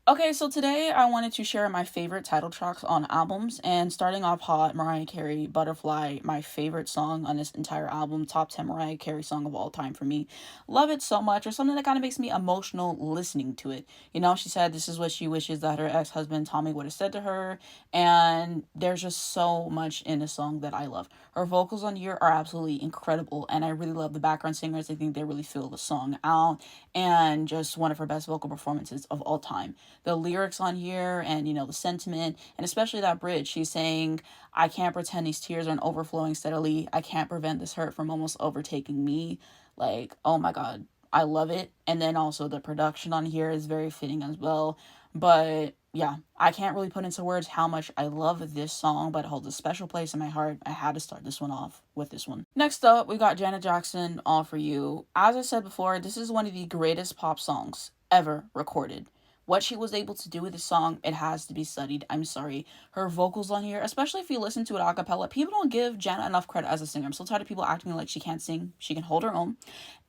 Okay, so today I wanted to share my favorite title tracks on albums, and starting off hot, Mariah Carey, Butterfly, my favorite song on this entire album, top 10 Mariah Carey song of all time for me. Love it so much, or something that kind of makes me emotional listening to it. You know, she said this is what she wishes that her ex-husband Tommy would have said to her, and there's just so much in the song that I love. Her vocals on here are absolutely incredible, and I really love the background singers. I think they really fill the song out, and just one of her best vocal performances of all time. The lyrics on here and the sentiment, and especially that bridge, she's saying, I can't pretend these tears aren't overflowing steadily, I can't prevent this hurt from almost overtaking me. Like, oh my god, I love it. And then also the production on here is very fitting as well. But yeah, I can't really put into words how much I love this song, but it holds a special place in my heart. I had to start this one off with this one. Next up, we got Janet Jackson, All For You. As I said before, this is one of the greatest pop songs ever recorded. What she was able to do with this song, it has to be studied. I'm sorry. Her vocals on here, especially if you listen to it a cappella, people don't give Janet enough credit as a singer. I'm so tired of people acting like she can't sing. She can hold her own.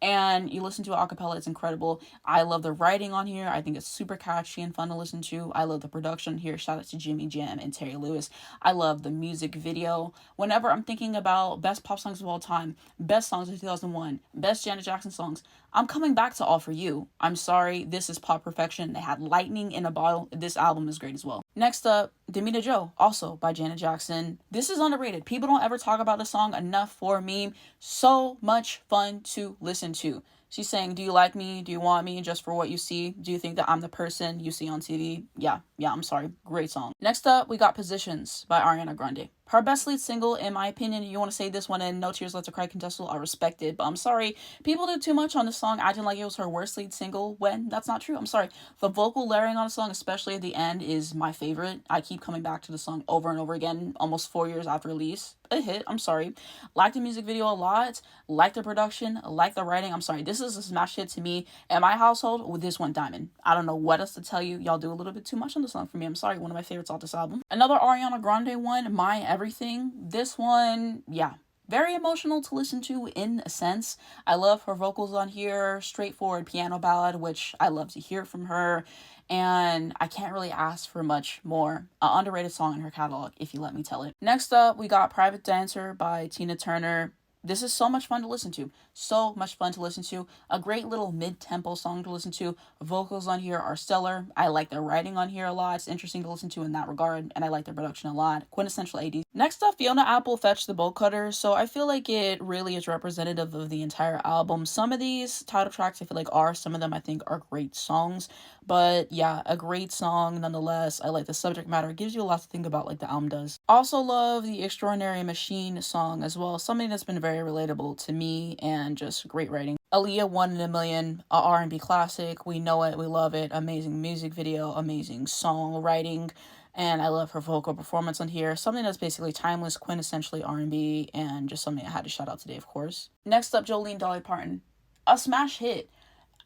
And you listen to it a cappella, it's incredible. I love the writing on here. I think it's super catchy and fun to listen to. I love the production here. Shout out to Jimmy Jam and Terry Lewis. I love the music video. Whenever I'm thinking about best pop songs of all time, best songs of 2001, best Janet Jackson songs, I'm coming back to All For You. I'm sorry, this is pop perfection. They had lightning in a bottle. This album is great as well. Next up, Demita Joe, also by Janet Jackson. This is underrated. People don't ever talk about the song enough for me. So much fun to listen to. She's saying, do you like me? Do you want me just for what you see? Do you think that I'm the person you see on TV? Yeah, I'm sorry. Great song. Next up, we got Positions by Arianagrande. Her best lead single, in my opinion. You want to say this one in No Tears Left to Cry Contestal, I respect it, but I'm sorry. People do too much on this song, acting like it was her worst lead single, when that's not true. I'm sorry. The vocal layering on the song, especially at the end, is my favorite. I keep coming back to the song over and over again, almost 4 years after release. A hit, I'm sorry. Like the music video a lot, like the production, like the writing. I'm sorry, this is a smash hit to me. In my household, with this one diamond. I don't know what else to tell you. Y'all do a little bit too much on the song for me. I'm sorry, one of my favorites off this album. Another Ariana Grande one, My Everything. This one, yeah, very emotional to listen to in a sense. I love her vocals on here, straightforward piano ballad, which I love to hear from her. And I can't really ask for much more. An underrated song in her catalog, if you let me tell it. Next up, we got Private Dancer by Tina Turner. This is so much fun to listen to. So much fun to listen to. A great little mid-tempo song to listen to. Vocals on here are stellar. I like the writing on here a lot. It's interesting to listen to in that regard. And I like the production a lot. Quintessential 80s. Next up, Fiona Apple, Fetch the Bolt Cutter. So I feel like it really is representative of the entire album. Some of these title tracks I feel like are. Some of them I think are great songs. But yeah, a great song nonetheless. I like the subject matter. It gives you a lot to think about like the album does. Also love the Extraordinary Machine song as well. Something that's been very relatable to me and just great writing. Aaliyah, One in a Million, a R&B classic. We know it, we love it. Amazing music video, amazing songwriting. And I love her vocal performance on here. Something that's basically timeless, quintessentially R&B, and just something I had to shout out today, of course. Next up, Jolene, Dolly Parton. A smash hit.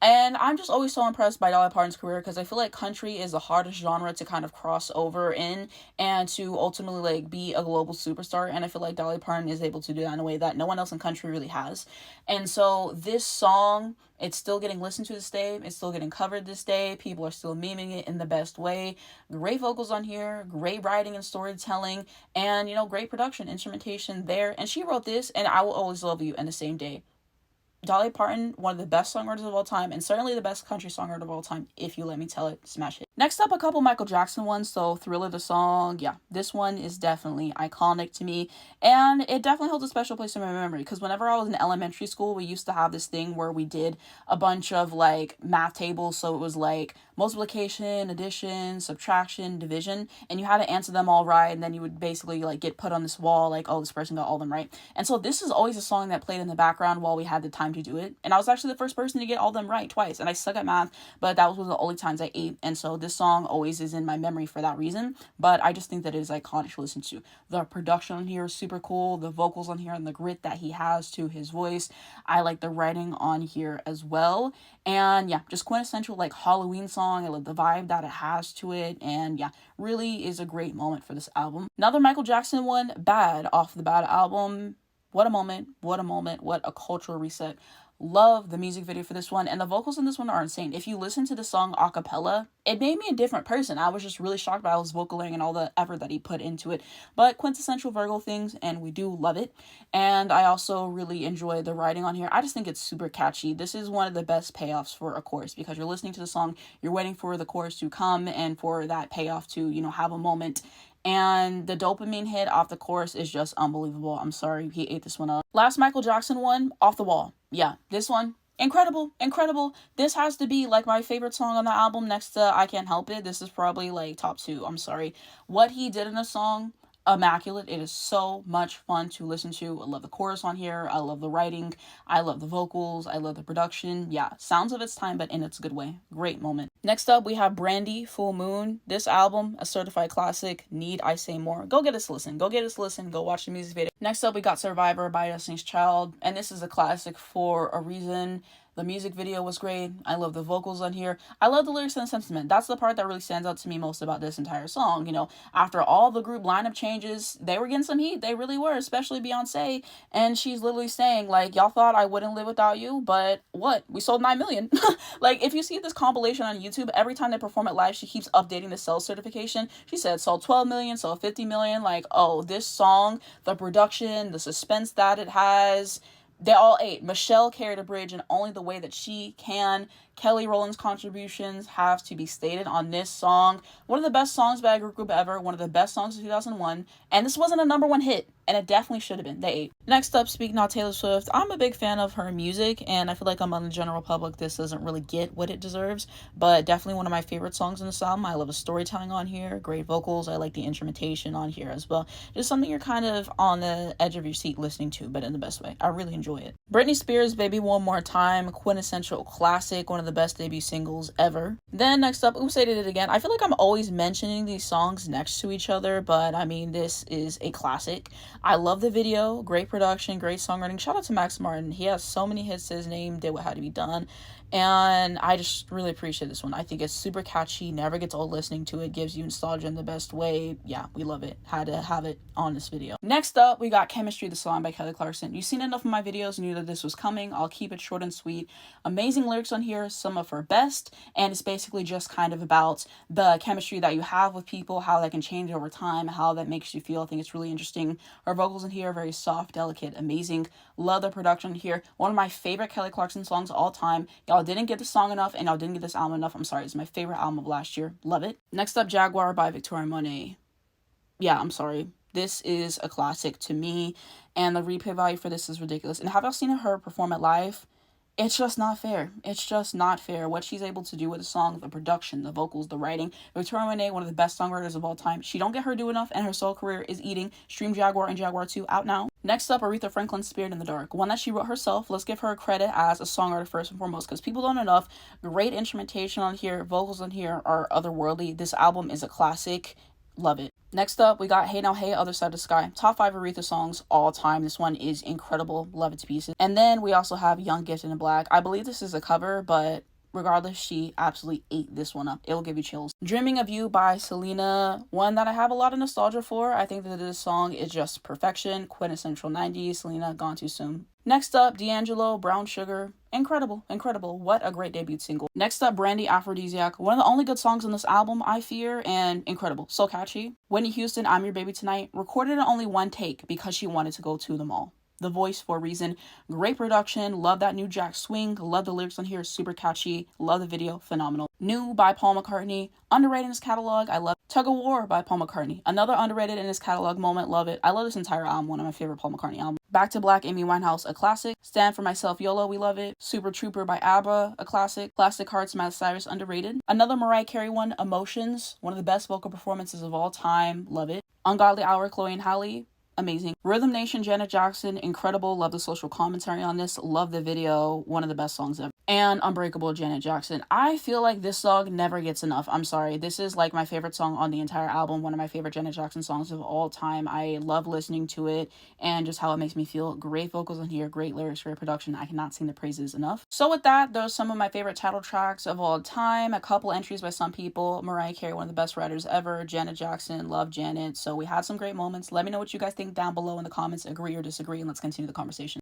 And I'm just always so impressed by Dolly Parton's career because I feel like country is the hardest genre to kind of cross over in and to ultimately like be a global superstar. And I feel like Dolly Parton is able to do that in a way that no one else in country really has. And so this song, it's still getting listened to this day. It's still getting covered this day. People are still memeing it in the best way. Great vocals on here, great writing and storytelling, and great production, instrumentation there. And she wrote this, and I Will Always Love You, in the same day. Dolly Parton, one of the best songwriters of all time, and certainly the best country songwriter of all time, if you let me tell it. Smash it. Next up, a couple Michael Jackson ones. So Thriller the song, yeah, this one is definitely iconic to me, and it definitely holds a special place in my memory because whenever I was in elementary school, we used to have this thing where we did a bunch of like math tables. So it was like multiplication, addition, subtraction, division, and you had to answer them all right, and then you would basically like get put on this wall like, oh, this person got all of them right. And so this is always a song that played in the background while we had the time to do it, and I was actually the first person to get all of them right twice, and I suck at math, but that was one of the only times I ate, and so this song always is in my memory for that reason. But I just think that it is iconic to listen to. The production on here is super cool, the vocals on here and the grit that he has to his voice. I like the writing on here as well, and yeah, just quintessential like Halloween song. I love the vibe that it has to it, and yeah, really is a great moment for this album. Another Michael Jackson one, Bad, off the Bad album. What a moment, what a moment, what a cultural reset. Love the music video for this one, and the vocals in this one are insane. If you listen to the song a cappella, it made me a different person. I was just really shocked by his vocaling and all the effort that he put into it. But quintessential Virgo things, and we do love it. And I also really enjoy the writing on here. I just think it's super catchy. This is one of the best payoffs for a chorus, because you're listening to the song, you're waiting for the chorus to come and for that payoff to, you know, have a moment. And the dopamine hit off the chorus is just unbelievable. I'm sorry, he ate this one up. Last Michael Jackson one, Off the Wall. Yeah, this one, incredible, incredible. This has to be like my favorite song on the album next to I Can't Help It. This is probably like top 2. I'm sorry. What he did in the song, immaculate. It is so much fun to listen to. I love the chorus on here. I love the writing. I love the vocals. I love the production. Yeah, sounds of its time, but in its good way. Great moment. Next up, we have Brandy, Full Moon. This album, a certified classic. Need I say more? Go get us a listen. Go get us a listen. Go watch the music video. Next up, we got Survivor by Destinyschild, and this is a classic for a reason. The music video was great. I love the vocals on here. I love the lyrics and the sentiment. That's the part that really stands out to me most about this entire song. You know, after all the group lineup changes, they were getting some heat. They really were, especially Beyonce. And she's literally saying, like, y'all thought I wouldn't live without you, but what? We sold 9 million. Like, if you see this compilation on YouTube, every time they perform it live, she keeps updating the sales certification. She said sold 12 million, sold 50 million. Like, oh, this song, the production, the suspense that it has, they all ate. Michelle carried a bridge in only the way that she can. Kelly Rowland's contributions have to be stated on this song. One of the best songs by a group ever. One of the best songs of 2001. And this wasn't a #1 hit. And it definitely should have been. They ate. Next up, speaking of Taylor Swift, I'm a big fan of her music. And I feel like among the general public, this doesn't really get what it deserves. But definitely one of my favorite songs in this album. I love the storytelling on here. Great vocals. I like the instrumentation on here as well. Just something you're kind of on the edge of your seat listening to, but in the best way. I really enjoy it. Britney Spears' Baby One More Time. Quintessential classic. One of the best debut singles ever. Then next up, Oops, I Did It Again. I feel like I'm always mentioning these songs next to each other, but I mean, this is a classic. I love the video. Great production, great songwriting. Shout out to Max Martin. He has so many hits to his name, did what had to be done. And I just really appreciate this one. I think it's super catchy, never gets old listening to it, gives you nostalgia in the best way. Yeah, we love it. Had to have it on this video. Next up, we got Chemistry, the song by Kellyclarkson. You've seen enough of my videos, knew that this was coming. I'll keep it short and sweet. Amazing lyrics on here, some of her best, and it's basically just kind of about the chemistry that you have with people, how that can change over time, how that makes you feel. I think it's really interesting. Her vocals in here are very soft, delicate, amazing. Love the production here. One of my favorite Kelly Clarkson songs of all time. Y'all didn't get this song enough, and y'all didn't get this album enough. I'm sorry, it's my favorite album of last year. Love it. Next up, Jaguar by victoriamonet. Yeah, I'm sorry. This is a classic to me, and the replay value for this is ridiculous. And have y'all seen her perform it live? It's just not fair. It's just not fair. What she's able to do with the song, the production, the vocals, the writing. Victoriamonet, one of the best songwriters of all time. She don't get her do enough, and her solo career is eating. Stream Jaguar and Jaguar 2 out now. Next up, arethafranklin, Spirit in the Dark. One that she wrote herself. Let's give her credit as a songwriter first and foremost, because people don't know enough. Great instrumentation on here. Vocals on here are otherworldly. This album is a classic. Love it. Next up, we got Hey Now Hey, Other Side of the Sky. Top 5 Aretha songs all time. This one is incredible. Love it to pieces. And then we also have Young, Gifted, and Black. I believe this is a cover, but regardless, she absolutely ate this one up. It'll give you chills. Dreaming of You by Selena. One that I have a lot of nostalgia for. I think that this song is just perfection. Quintessential 90s. Selena, gone too soon. Next up, Dangelo, Brown Sugar. Incredible, incredible. What a great debut single. Next up, Brandy, Aphrodisiac. One of the only good songs on this album, I fear, and incredible. So catchy. Whitneyhouston, I'm Your Baby Tonight. Recorded in only one take because she wanted to go to the mall. The Voice for a reason. Great production. Love that new Jack swing. Love the lyrics on here. Super catchy. Love the video. Phenomenal. New by Paul McCartney. Underrated in his catalog. I love Tug of War by Paul McCartney. Another underrated in his catalog moment. Love it. I love this entire album. One of my favorite Paul McCartney albums. Back to Black, amywinehouse, a classic. Stand for Myself, YOLO, we love it. Super Trooper by ABBA, a classic. Plastic Hearts, Miley Cyrus, underrated. Another Mariah Carey one, Emotions. One of the best vocal performances of all time. Love it. Ungodly Hour, chloexhalle. Amazing. Rhythm Nation, Janet Jackson, incredible. Love the social commentary on this. Love the video. One of the best songs ever. And Unbreakable, Janet Jackson. I feel like this song never gets enough. I'm sorry. This is like my favorite song on the entire album. One of my favorite Janet Jackson songs of all time. I love listening to it and just how it makes me feel. Great vocals on here. Great lyrics, great production. I cannot sing the praises enough. So with that, those are some of my favorite title tracks of all time. A couple entries by some people. Mariah Carey, one of the best writers ever. Janet Jackson, love Janet. So we had some great moments. Let me know what you guys think down below in the comments. Agree or disagree, and let's continue the conversation.